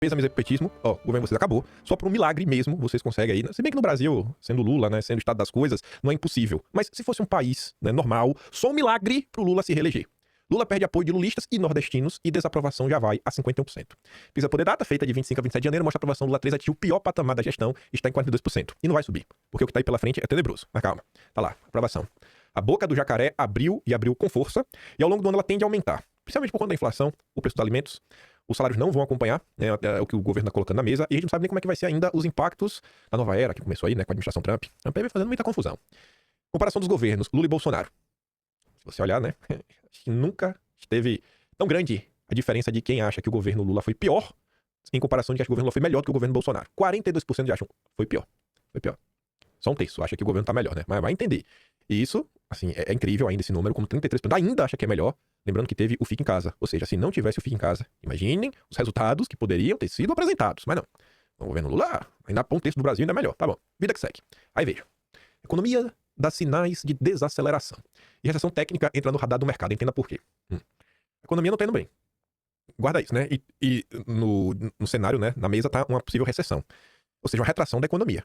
fez a mesa pro petismo, ó, o governo de vocês acabou. Só por um milagre mesmo, vocês conseguem aí, né? Se bem que no Brasil, sendo Lula, né, sendo o estado das coisas, não é impossível. Mas se fosse um país, né, normal, só um milagre pro Lula se reeleger. Lula perde apoio de lulistas e nordestinos e desaprovação já vai a 51%. Pesquisa Poder Data, feita de 25 a 27 de janeiro, mostra a aprovação do Lula 3 atingiu o pior patamar da gestão e está em 42%. E não vai subir, porque o que tá aí pela frente é tenebroso. Mas calma, tá lá, aprovação. A boca do jacaré abriu e abriu com força, e ao longo do ano ela tende a aumentar. Principalmente por conta da inflação, o preço dos alimentos, os salários não vão acompanhar, né, o que o governo está colocando na mesa, e a gente não sabe nem como é que vai ser ainda os impactos da nova era, que começou aí, né, com a administração Trump. Trump vai fazendo muita confusão. Comparação dos governos, Lula e Bolsonaro. Se você olhar, né, acho que nunca esteve tão grande a diferença de quem acha que o governo Lula foi pior, em comparação de que acha que o governo Lula foi melhor do que o governo Bolsonaro. 42% acham que foi pior. Foi pior. Só um terço acha que o governo tá melhor, né? Mas vai entender. E isso, assim, é incrível ainda esse número, como 33% ainda acha que é melhor, lembrando que teve o Fica em Casa. Ou seja, se não tivesse o Fica em Casa, imaginem os resultados que poderiam ter sido apresentados. Mas não. O governo Lula, ainda um terço do Brasil ainda é melhor. Tá bom. Vida que segue. Aí veja. Economia dá sinais de desaceleração. E recessão técnica entra no radar do mercado. Entenda por quê. A economia não tá indo bem. Guarda isso, né? E no cenário, né, na mesa tá uma possível recessão. Ou seja, uma retração da economia.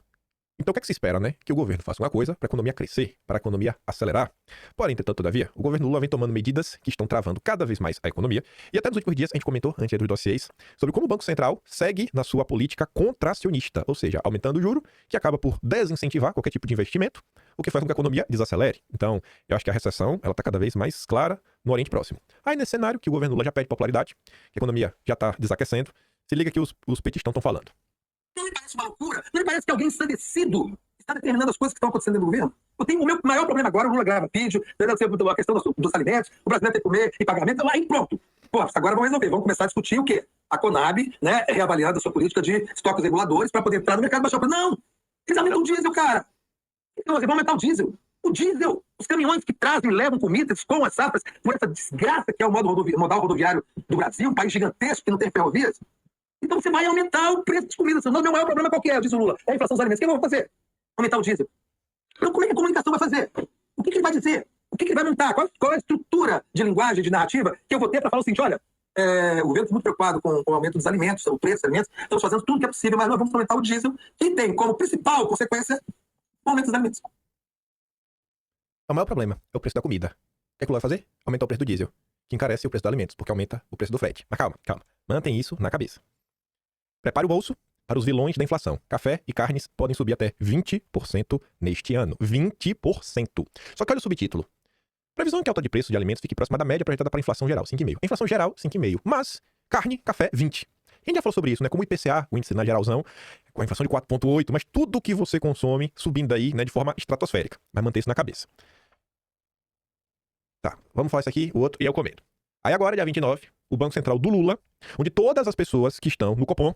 Então o que é que se espera, né? Que o governo faça uma coisa para a economia crescer, para a economia acelerar. Porém, entretanto, todavia, o governo Lula vem tomando medidas que estão travando cada vez mais a economia. E até nos últimos dias a gente comentou, antes dos dossiês, sobre como o Banco Central segue na sua política contracionista, ou seja, aumentando o juro, que acaba por desincentivar qualquer tipo de investimento, o que faz com que a economia desacelere. Então, eu acho que a recessão, ela está cada vez mais clara no Oriente Próximo. Aí, nesse cenário, que o governo Lula já perde popularidade, que a economia já está desaquecendo, se liga que os petistas estão falando. Não me parece uma loucura? Não me parece que alguém ensandecido está determinando as coisas que estão acontecendo dentro do governo? Eu tenho o meu maior problema agora, o Lula grava vídeo, a questão dos alimentos, o brasileiro tem que comer e pagamento, aí pronto. Pô, agora vamos resolver, vamos começar a discutir o quê? A Conab, né, reavaliando a sua política de estoques reguladores para poder entrar no mercado e baixar o preço. Não! Eles aumentam o diesel, cara! Então, eles vão aumentar o diesel. O diesel, os caminhões que trazem e levam comidas com as safras, com essa desgraça que é o modal rodoviário do Brasil, um país gigantesco que não tem ferrovias. Então você vai aumentar o preço das comidas. Não, meu maior problema qual que é, diz o Lula? É a inflação dos alimentos. O que eu vou fazer? Aumentar o diesel. Então como é que a comunicação vai fazer? O que ele vai dizer? O que ele vai montar? Qual é a estrutura de linguagem, de narrativa que eu vou ter para falar o seguinte, olha, o governo está muito preocupado com o aumento dos alimentos, o preço dos alimentos, estamos fazendo tudo que é possível, mas nós vamos aumentar o diesel, que tem como principal consequência o aumento dos alimentos. O maior problema é o preço da comida. O que é que o Lula vai fazer? Aumentar o preço do diesel, que encarece o preço dos alimentos, porque aumenta o preço do frete. Mas calma, calma. Mantém isso na cabeça. Prepare o bolso para os vilões da inflação. Café e carnes podem subir até 20% neste ano. 20%. Só que olha o subtítulo. Previsão é que a alta de preço de alimentos fique próxima da média projetada para a inflação geral, 5,5%. A inflação geral, 5,5%. Mas carne, café, 20%. A gente já falou sobre isso, né? Como o IPCA, o índice na geralzão, com a inflação de 4,8%, mas tudo que você consome subindo aí, né, de forma estratosférica. Mas manter isso na cabeça. Tá, vamos falar isso aqui, o outro, e eu comento. Aí agora, dia 29, o Banco Central do Lula, onde todas as pessoas que estão no Copom,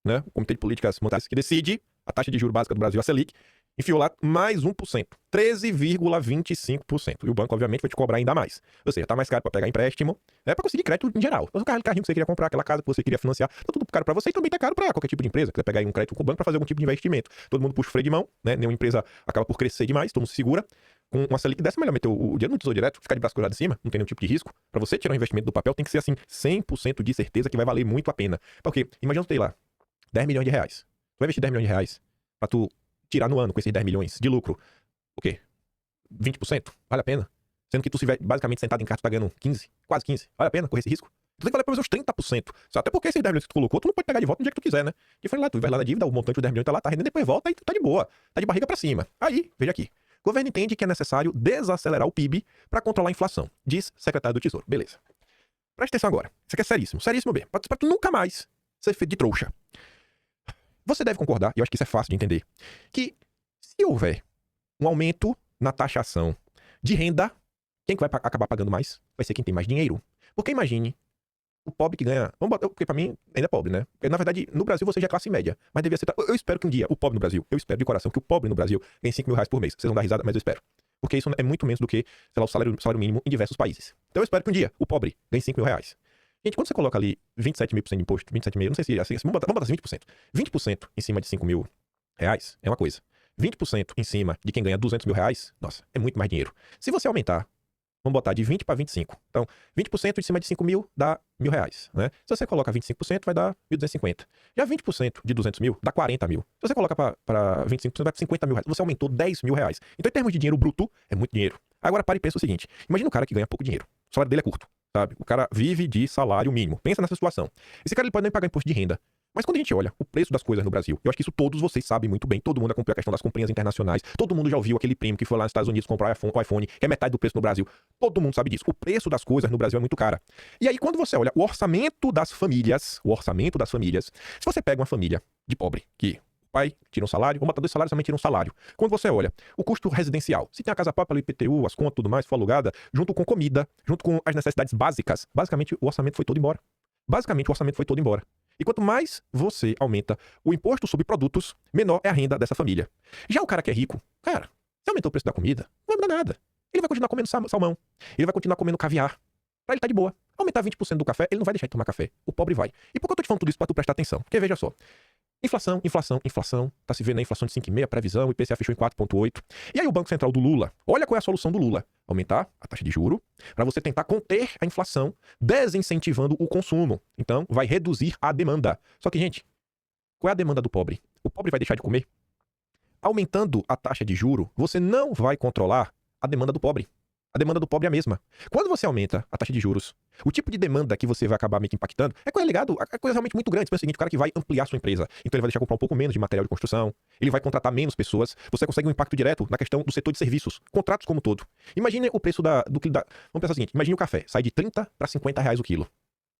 né, o Comitê de Políticas Monetárias, que decide a taxa de juros básica do Brasil, a Selic, enfiou lá mais 1%, 13,25%. E o banco, obviamente, vai te cobrar ainda mais. Ou seja, tá mais caro para pegar empréstimo, para conseguir crédito em geral. Então, o carrinho que você queria comprar, aquela casa que você queria financiar, tá tudo caro para você e também tá caro para qualquer tipo de empresa. Quiser pegar aí um crédito com o banco para fazer algum tipo de investimento. Todo mundo puxa o freio de mão, né? Nenhuma empresa acaba por crescer demais, todo mundo se segura. Com uma Selic dessa, melhor meter o dinheiro no Tesouro Direto, ficar de braço cruzado em cima, não tem nenhum tipo de risco. Para você tirar um investimento do papel, tem que ser assim, 100% de certeza que vai valer muito a pena. Porque, imagina tu ter lá 10 milhões de reais. Tu vai investir 10 milhões de reais pra tu tirar no ano com esses 10 milhões de lucro, o quê? 20%? Vale a pena? Sendo que tu estiver basicamente sentado em casa, tu tá ganhando 15, quase 15. Vale a pena correr esse risco? Tu tem que valer pelo menos uns 30%. Até porque esses 10 milhões que tu colocou, tu não pode pegar de volta no dia que tu quiser, né? E foi lá, tu vai lá na dívida, o montante dos 10 milhões tá lá, tá rendendo, depois volta e tu tá de boa. Tá de barriga pra cima. Aí, veja aqui. O governo entende que é necessário desacelerar o PIB para controlar a inflação, diz secretário do Tesouro. Beleza. Presta atenção agora. Isso aqui é seríssimo. Seríssimo bem. Pra tu nunca mais ser feito de trouxa. Você deve concordar, e eu acho que isso é fácil de entender, que se houver um aumento na taxação de renda, quem que vai acabar pagando mais? Vai ser quem tem mais dinheiro. Porque imagine o pobre que ganha... Vamos botar, porque pra mim ainda é pobre, né? Porque, na verdade, no Brasil você já é classe média. Mas devia ser... Eu espero que um dia o pobre no Brasil, eu espero de coração que o pobre no Brasil ganhe 5 mil reais por mês. Vocês vão dar risada, mas eu espero. Porque isso é muito menos do que, sei lá, o salário mínimo em diversos países. Então eu espero que um dia o pobre ganhe 5 mil reais. Gente, quando você coloca ali 27 mil% de imposto, 27,5%, não sei se é assim, vamos botar assim 20%. 20% em cima de 5 mil reais é uma coisa. 20% em cima de quem ganha 200 mil reais, nossa, é muito mais dinheiro. Se você aumentar Vamos botar de 20 para 25. Então, 20% em cima de 5 mil dá R$ 1.000, né? Se você coloca 25%, vai dar 1.250. Já 20% de 200 mil dá 40 mil. Se você coloca para 25%, vai para 50 mil reais. Você aumentou 10 mil reais. Então, em termos de dinheiro bruto, é muito dinheiro. Agora, pare e pensa o seguinte. Imagina um cara que ganha pouco dinheiro. O salário dele é curto, sabe? O cara vive de salário mínimo. Pensa nessa situação. Esse cara ele pode nem pagar imposto de renda. Mas quando a gente olha o preço das coisas no Brasil, eu acho que isso todos vocês sabem muito bem. Todo mundo acompanha a questão das comprinhas internacionais. Todo mundo já ouviu aquele primo que foi lá nos Estados Unidos comprar o iPhone, que é metade do preço no Brasil. Todo mundo sabe disso. O preço das coisas no Brasil é muito caro. E aí, quando você olha o orçamento das famílias, se você pega uma família de pobre, que o pai tira um salário, vamos botar 2 salários, também tira um salário. Quando você olha o custo residencial, se tem a casa própria, o IPTU, as contas, tudo mais, for alugada, junto com comida, junto com as necessidades básicas, basicamente o orçamento foi todo embora. E quanto mais você aumenta o imposto sobre produtos, menor é a renda dessa família. Já o cara que é rico, cara, se aumentou o preço da comida, não vai mudar nada. Ele vai continuar comendo salmão. Ele vai continuar comendo caviar. Pra ele tá de boa. Aumentar 20% do café, ele não vai deixar de tomar café. O pobre vai. E por que eu tô te falando tudo isso pra tu prestar atenção? Porque veja só. Inflação. Tá se vendo a inflação de 5,5, a previsão, o IPCA fechou em 4,8. E aí o Banco Central do Lula, olha qual é a solução do Lula. Aumentar a taxa de juro para você tentar conter a inflação, desincentivando o consumo. Então, vai reduzir a demanda. Só que, gente, qual é a demanda do pobre? O pobre vai deixar de comer? Aumentando a taxa de juro, você não vai controlar a demanda do pobre. A demanda do pobre é a mesma. Quando você aumenta a taxa de juros, o tipo de demanda que você vai acabar meio que impactando é coisa ligado a coisa realmente muito grande. Pensa o seguinte, o cara que vai ampliar sua empresa, então ele vai deixar comprar um pouco menos de material de construção, ele vai contratar menos pessoas, você consegue um impacto direto na questão do setor de serviços, contratos como um todo. Imagine o preço do que dá. Vamos pensar o seguinte, imagine o café, sai de 30 para 50 reais o quilo.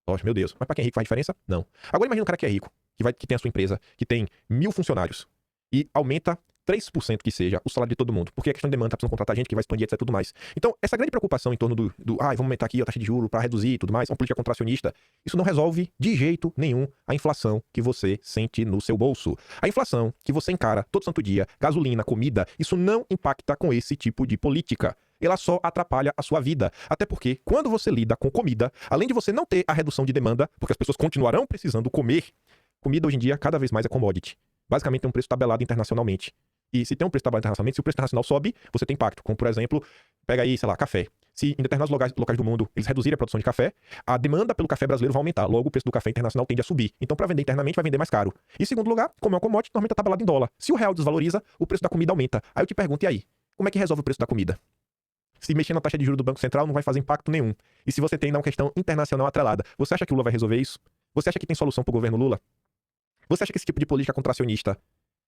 Poxa, meu Deus, mas para quem é rico faz diferença? Não. Agora imagine um cara que é rico, que tem a sua empresa, que tem 1.000 funcionários e aumenta 3% que seja o salário de todo mundo, porque a questão de demanda, tá precisando contratar gente que vai expandir, etc, tudo mais. Então, essa grande preocupação em torno vamos aumentar aqui a taxa de juros para reduzir e tudo mais, uma política contracionista, isso não resolve de jeito nenhum a inflação que você sente no seu bolso. A inflação que você encara todo santo dia, gasolina, comida, isso não impacta com esse tipo de política. Ela só atrapalha a sua vida. Até porque, quando você lida com comida, além de você não ter a redução de demanda, porque as pessoas continuarão precisando comer, comida hoje em dia cada vez mais é commodity. Basicamente tem um preço tabelado internacionalmente. E se tem um preço tabelado internacionalmente, se o preço internacional sobe, você tem impacto. Como, por exemplo, pega aí, sei lá, café. Se em determinados locais do mundo eles reduzirem a produção de café, a demanda pelo café brasileiro vai aumentar. Logo, o preço do café internacional tende a subir. Então, para vender internamente, vai vender mais caro. E, em segundo lugar, como é um commodity, normalmente tá tabelado em dólar. Se o real desvaloriza, o preço da comida aumenta. Aí eu te pergunto, e aí? Como é que resolve o preço da comida? Se mexer na taxa de juros do Banco Central, não vai fazer impacto nenhum. E se você tem uma questão internacional atrelada, você acha que o Lula vai resolver isso? Você acha que tem solução pro governo Lula? Você acha que esse tipo de política contracionista,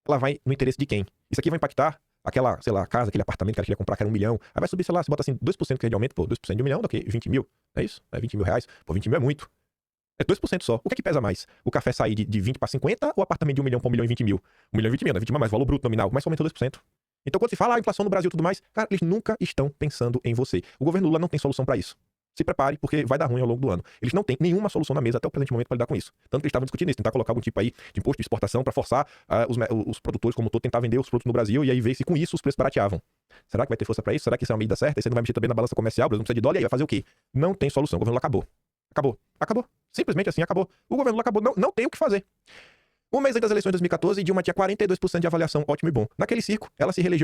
ela vai no interesse de quem? Isso aqui vai impactar aquela, sei lá, casa, aquele apartamento que ela queria comprar, que era 1 milhão. Aí vai subir, sei lá, você bota assim, 2% que é de aumento, pô, 2% de 1 milhão, daqui 20 mil. É isso? É 20 mil reais. Pô, 20 mil é muito. É 2% só. O que é que pesa mais? O café sair de 20 para 50 ou o apartamento de 1 milhão para 1 milhão e 20 mil? 1 milhão e 20 mil, não é 20 mil mais, valor bruto nominal, mas só aumentou 2%. Então quando se fala inflação no Brasil e tudo mais, cara, eles nunca estão pensando em você. O governo Lula não tem solução para isso. Se prepare, porque vai dar ruim ao longo do ano. Eles não têm nenhuma solução na mesa até o presente momento para lidar com isso. Tanto que eles estavam discutindo isso, tentar colocar algum tipo aí de imposto de exportação para forçar os produtores como todo tentar vender os produtos no Brasil e aí ver se com isso os preços barateavam. Será que vai ter força para isso? Será que isso é uma medida certa? E você não vai mexer também na balança comercial, o Brasil não precisa de dólar, e aí vai fazer o quê? Não tem solução. O governo Lula acabou. Simplesmente assim, acabou. O governo Lula acabou. Não tem o que fazer. Um mês antes das eleições de 2014, Dilma tinha 42% de avaliação, ótimo e bom. Naquele circo, ela se reelegeu